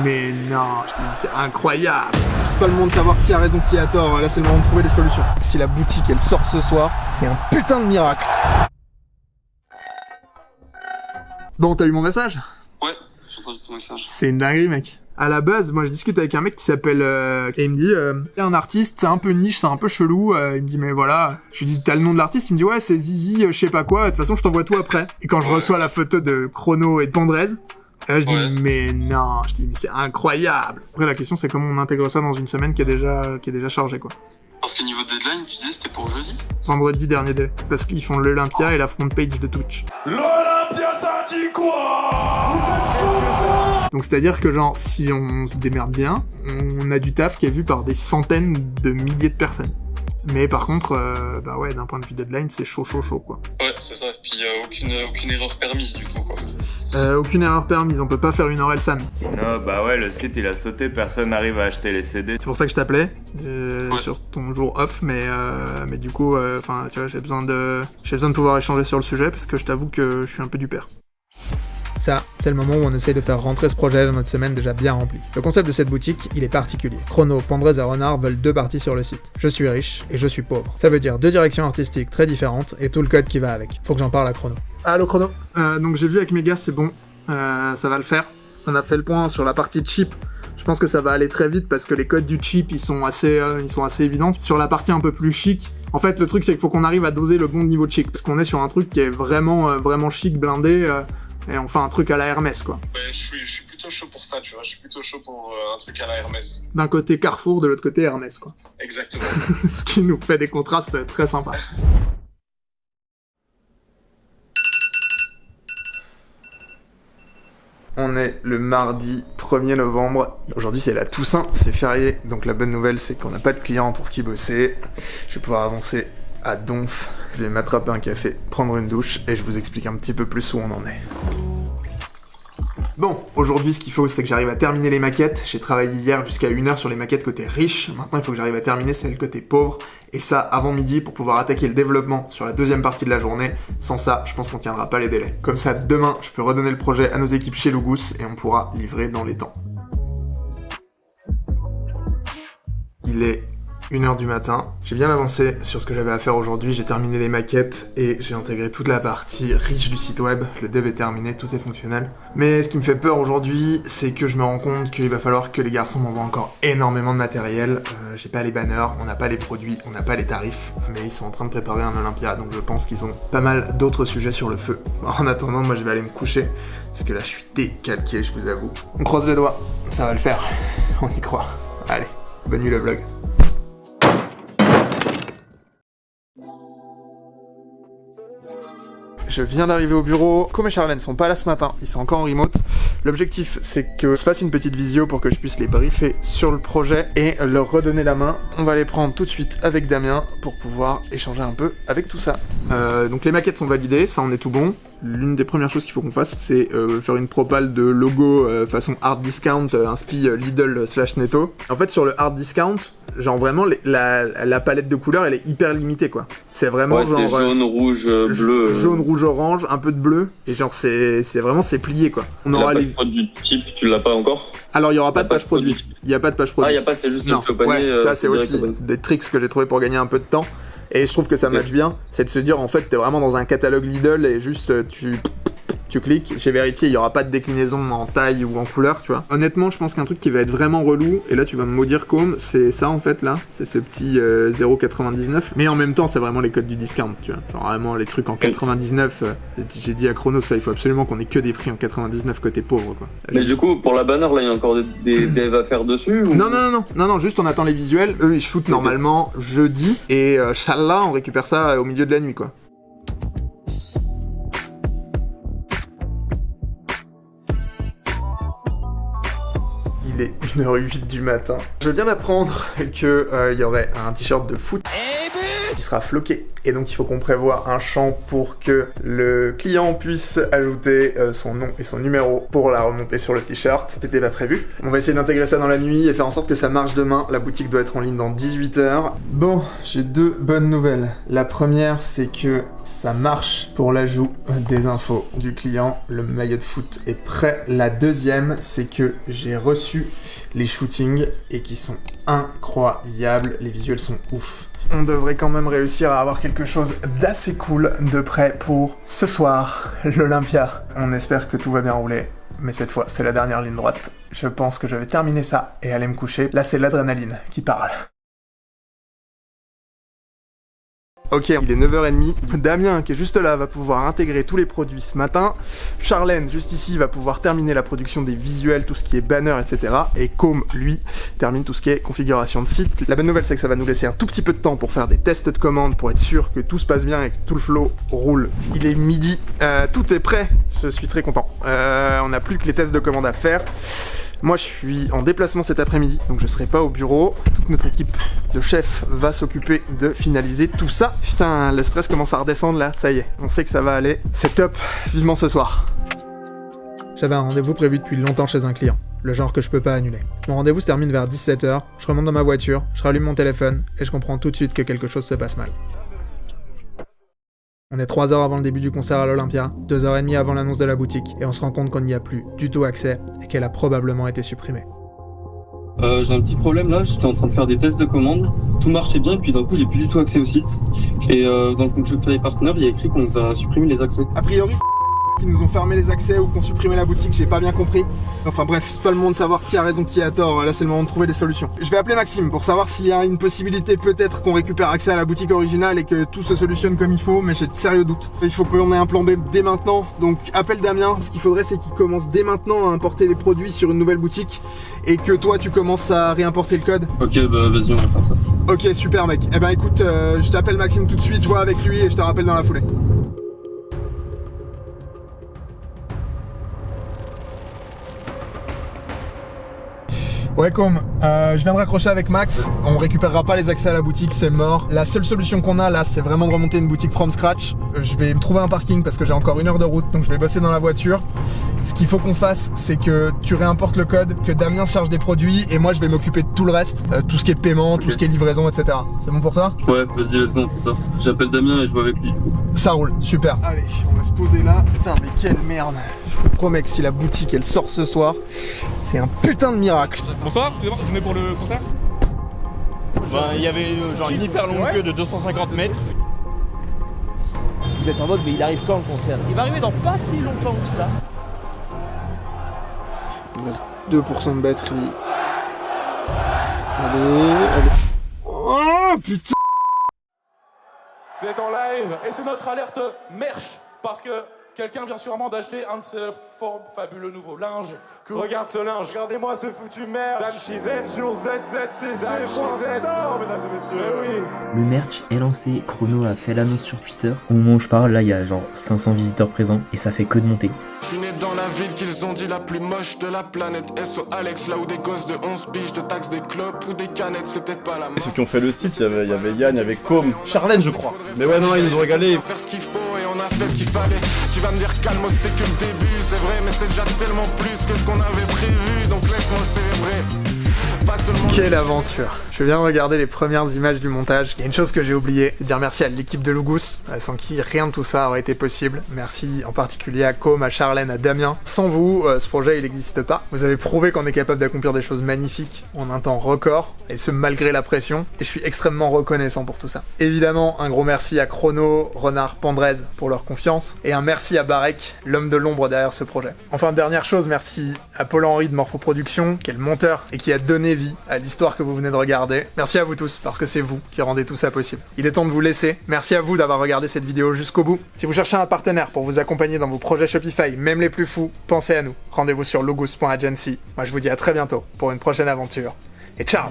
mais non, je dis, c'est incroyable. C'est pas le moment de savoir qui a raison, qui a tort. Là, c'est le moment de trouver des solutions. Si la boutique, elle sort ce soir, c'est un putain de miracle. Bon, t'as eu mon message? Ouais, j'ai entendu ton message. C'est une dinguerie, mec. À la base, moi, je discute avec un mec qui s'appelle... et il me dit, un artiste, c'est un peu niche, c'est un peu chelou. Il me dit, mais voilà. Je lui dis, t'as le nom de l'artiste? Il me dit, ouais, c'est Zizi, je sais pas quoi. De toute façon, je t'envoie tout après. Et quand je reçois la photo de Chrono et de Pandrez, là, je dis, mais non. Je dis, mais c'est incroyable. Après, la question, c'est comment on intègre ça dans une semaine qui est déjà chargée, quoi. Parce que niveau deadline, tu disais c'était pour jeudi? Vendredi dernier délai. Parce qu'ils font l'Olympia et la front page de Twitch. L'Olympia, ça dit quoi? Donc c'est-à-dire que genre, si on se démerde bien, on a du taf qui est vu par des centaines de milliers de personnes. Mais par contre, bah ouais, d'un point de vue deadline, c'est chaud, quoi. Ouais, c'est ça. Puis aucune erreur permise du coup, quoi. Aucune erreur permise, on peut pas faire une Orelsan. Non, bah ouais, le site il a sauté, personne n'arrive à acheter les CD. C'est pour ça que je t'appelais, sur ton jour off, mais du coup, enfin, tu vois, j'ai besoin de pouvoir échanger sur le sujet, parce que je t'avoue que je suis un peu du père. Ça, c'est le moment où on essaie de faire rentrer ce projet dans notre semaine déjà bien remplie. Le concept de cette boutique, il est particulier. Chrono, Pandrez et Renard veulent 2 parties sur le site. Je suis riche et je suis pauvre. Ça veut dire 2 directions artistiques très différentes et tout le code qui va avec. Faut que j'en parle à Chrono. Allô Chrono. Donc j'ai vu avec mes gars, c'est bon. Ça va le faire. On a fait le point sur la partie chip. Je pense que ça va aller très vite parce que les codes du chip, ils sont assez évidents. Sur la partie un peu plus chic, en fait, le truc c'est qu'il faut qu'on arrive à doser le bon niveau de chic. Parce qu'on est sur un truc qui est vraiment chic, blindé. Et on fait un truc à la Hermès, quoi. Ouais, je suis plutôt chaud pour ça, tu vois. Je suis plutôt chaud pour un truc à la Hermès. D'un côté Carrefour, de l'autre côté Hermès, quoi. Exactement. Ce qui nous fait des contrastes très sympas. On est le mardi 1er novembre. Aujourd'hui, c'est la Toussaint, c'est férié. Donc la bonne nouvelle, c'est qu'on n'a pas de clients pour qui bosser. Je vais pouvoir avancer à Donf. Je vais m'attraper un café, prendre une douche et je vous explique un petit peu plus où on en est. Bon, aujourd'hui ce qu'il faut c'est que j'arrive à terminer les maquettes. J'ai travaillé hier jusqu'à 1h sur les maquettes côté riche. Maintenant il faut que j'arrive à terminer celles côté pauvre. Et ça avant midi pour pouvoir attaquer le développement sur la deuxième partie de la journée. Sans ça, je pense qu'on tiendra pas les délais. Comme ça, demain, je peux redonner le projet à nos équipes chez Lougous et on pourra livrer dans les temps. Il est 1h du matin. J'ai bien avancé sur ce que j'avais à faire aujourd'hui, j'ai terminé les maquettes et j'ai intégré toute la partie riche du site web. Le dev est terminé, tout est fonctionnel. Mais ce qui me fait peur aujourd'hui, c'est que je me rends compte qu'il va falloir que les garçons m'envoient encore énormément de matériel. J'ai pas les banners, on n'a pas les produits, on n'a pas les tarifs, mais ils sont en train de préparer un Olympia, donc je pense qu'ils ont pas mal d'autres sujets sur le feu. En attendant, moi je vais aller me coucher, parce que là je suis décalqué, je vous avoue. On croise les doigts, ça va le faire, on y croit. Allez, bonne nuit le vlog. Je viens d'arriver au bureau. Com et Charlène sont pas là ce matin, ils sont encore en remote. L'objectif, c'est que je fasse une petite visio pour que je puisse les briefer sur le projet et leur redonner la main. On va les prendre tout de suite avec Damien pour pouvoir échanger un peu avec tout ça. Donc les maquettes sont validées, ça en est tout bon. L'une des premières choses qu'il faut qu'on fasse, c'est faire une propale de logo façon hard discount, inspi Lidl/Netto. En fait, sur le hard discount, genre vraiment, la palette de couleurs, elle est hyper limitée, quoi. C'est vraiment ouais, genre... c'est jaune, rouge, bleu... Jaune, rouge, orange, un peu de bleu, et genre c'est vraiment, c'est plié, quoi. On aura les... produit type, tu l'as pas encore? Alors, il y aura pas de page produit. Il y a pas de page produit. Ah, il y a pas, c'est juste le panier... Ouais, ça c'est aussi des tricks que j'ai trouvé pour gagner un peu de temps. Et je trouve que ça match bien, c'est de se dire en fait t'es vraiment dans un catalogue Lidl et juste tu cliques, j'ai vérifié, il y aura pas de déclinaison en taille ou en couleur, tu vois. Honnêtement, je pense qu'un truc qui va être vraiment relou, et là tu vas me maudire comme, c'est ça en fait là, c'est ce petit 0,99, mais en même temps c'est vraiment les codes du discount, tu vois. Genre vraiment les trucs en 99, j'ai dit à Chrono ça, il faut absolument qu'on ait que des prix en 99 côté pauvre, quoi. Mais du coup, pour la banner là, il y a encore des devs à faire dessus ou... Non, juste on attend les visuels, eux ils shootent normalement jeudi, et Inch'Allah on récupère ça au milieu de la nuit, quoi. Il est 1h08 du matin. Je viens d'apprendre que y aurait un t-shirt de foot. Et but qui sera floqué. Et donc il faut qu'on prévoie un champ pour que le client puisse ajouter son nom et son numéro pour la remonter sur le t-shirt. C'était pas prévu. On va essayer d'intégrer ça dans la nuit et faire en sorte que ça marche demain. La boutique doit être en ligne dans 18 h. Bon, j'ai deux bonnes nouvelles. La première, c'est que ça marche pour l'ajout des infos du client. Le maillot de foot est prêt. La deuxième, c'est que j'ai reçu les shootings et qui sont incroyables. Les visuels sont ouf. On devrait quand même réussir à avoir quelque chose d'assez cool de prêt pour ce soir, l'Olympia. On espère que tout va bien rouler, mais cette fois, c'est la dernière ligne droite. Je pense que je vais terminer ça et aller me coucher. Là, c'est l'adrénaline qui parle. Ok, il est 9h30. Damien, qui est juste là, va pouvoir intégrer tous les produits ce matin. Charlène, juste ici, va pouvoir terminer la production des visuels, tout ce qui est banner, etc. Et Com, lui, termine tout ce qui est configuration de site. La bonne nouvelle, c'est que ça va nous laisser un tout petit peu de temps pour faire des tests de commandes, pour être sûr que tout se passe bien et que tout le flow roule. Il est midi, tout est prêt. Je suis très content. On n'a plus que les tests de commandes à faire. Moi, je suis en déplacement cet après-midi, donc je serai pas au bureau. Toute notre équipe de chefs va s'occuper de finaliser tout ça. Putain, le stress commence à redescendre là, ça y est, on sait que ça va aller. C'est top, vivement ce soir. J'avais un rendez-vous prévu depuis longtemps chez un client, le genre que je peux pas annuler. Mon rendez-vous se termine vers 17 h, je remonte dans ma voiture, je rallume mon téléphone et je comprends tout de suite que quelque chose se passe mal. On est 3 heures avant le début du concert à l'Olympia, 2h30 avant l'annonce de la boutique, et on se rend compte qu'on n'y a plus du tout accès et qu'elle a probablement été supprimée. J'ai un petit problème là, j'étais en train de faire des tests de commande, tout marchait bien, puis d'un coup j'ai plus du tout accès au site. Et dans le compte Shopify Partner, il y a écrit qu'on nous a supprimé les accès. A priori, qui nous ont fermé les accès ou qu'on supprimé la boutique, j'ai pas bien compris. Enfin bref, c'est pas le moment de savoir qui a raison, qui a tort, là c'est le moment de trouver des solutions. Je vais appeler Maxime pour savoir s'il y a une possibilité peut-être qu'on récupère accès à la boutique originale et que tout se solutionne comme il faut, mais j'ai de sérieux doutes. Il faut qu'on ait un plan B dès maintenant, donc appelle Damien. Ce qu'il faudrait, c'est qu'il commence dès maintenant à importer les produits sur une nouvelle boutique et que toi tu commences à réimporter le code. Ok, bah vas-y, on va faire ça. Ok, super mec. Eh ben écoute, je t'appelle Maxime tout de suite, je vois avec lui et je te rappelle dans la foulée. Ouais, je viens de raccrocher avec Max, on récupérera pas les accès à la boutique, c'est mort. La seule solution qu'on a là, c'est vraiment de remonter une boutique from scratch. Je vais me trouver un parking parce que j'ai encore 1 heure de route, donc je vais bosser dans la voiture. Ce qu'il faut qu'on fasse, c'est que tu réimportes le code, que Damien se charge des produits et moi je vais m'occuper de tout le reste, tout ce qui est paiement, tout ce qui est livraison, etc. C'est bon pour toi? Ouais, vas-y, let's go, on fait ça. J'appelle Damien et je vois avec lui. Ça roule, super. Allez, on va se poser là. Putain, mais quelle merde. Je vous promets que si la boutique elle sort ce soir, c'est un putain de miracle. Bonsoir, excusez-moi, vous venez pour le concert? Il y avait genre une hyper longue queue de 250 mètres. Vous êtes en mode, mais il arrive quand le concert? Il va arriver dans pas si longtemps que ça. Il me reste 2% de batterie. Allez. Oh putain. C'est en live et c'est notre alerte merch parce que quelqu'un vient sûrement d'acheter un de ces fabuleux nouveaux linges. Regarde ce linge. Regardez-moi ce foutu merch. Dan Chizen sur ZZCC.store, mesdames et messieurs. Oui. Le merch est lancé, Chrono a fait l'annonce sur Twitter. Au moment où je parle, là il y a genre 500 visiteurs présents et ça fait que de monter. Je suis né dans la ville qu'ils ont dit la plus moche de la planète. SO Alex, là où des gosses de 11 piges de taxes des clopes ou des canettes, c'était pas la même. Ceux qui ont fait le site, il y avait Yann, il y avait Com, Charlène je crois. Mais ouais non, ils nous ont régalé. Faire ce qu'il faut et on a fait ce qu'il fallait. Tu vas me dire calme, c'est que le début, c'est vrai, mais c'est déjà tellement plus que ce qu'on avait prévu, donc laisse-moi célébrer. Pas seulement... Quelle aventure! Je viens de regarder les premières images du montage. Il y a une chose que j'ai oublié, c'est de dire merci à l'équipe de Lugus, sans qui rien de tout ça aurait été possible. Merci en particulier à Com, à Charlène, à Damien. Sans vous, ce projet il n'existe pas. Vous avez prouvé qu'on est capable d'accomplir des choses magnifiques en un temps record, et ce malgré la pression, et je suis extrêmement reconnaissant pour tout ça. Évidemment, un gros merci à Chrono, Renard, Pandrez pour leur confiance, et un merci à Barek, l'homme de l'ombre derrière ce projet. Enfin, dernière chose, merci à Paul-Henri de Morpho Productions, qui est le monteur, et qui a donné vie à l'histoire que vous venez de regarder. Merci à vous tous, parce que c'est vous qui rendez tout ça possible. Il est temps de vous laisser. Merci à vous d'avoir regardé cette vidéo jusqu'au bout. Si vous cherchez un partenaire pour vous accompagner dans vos projets Shopify, même les plus fous, pensez à nous. Rendez-vous sur lugus.agency. Moi je vous dis à très bientôt pour une prochaine aventure. Et ciao!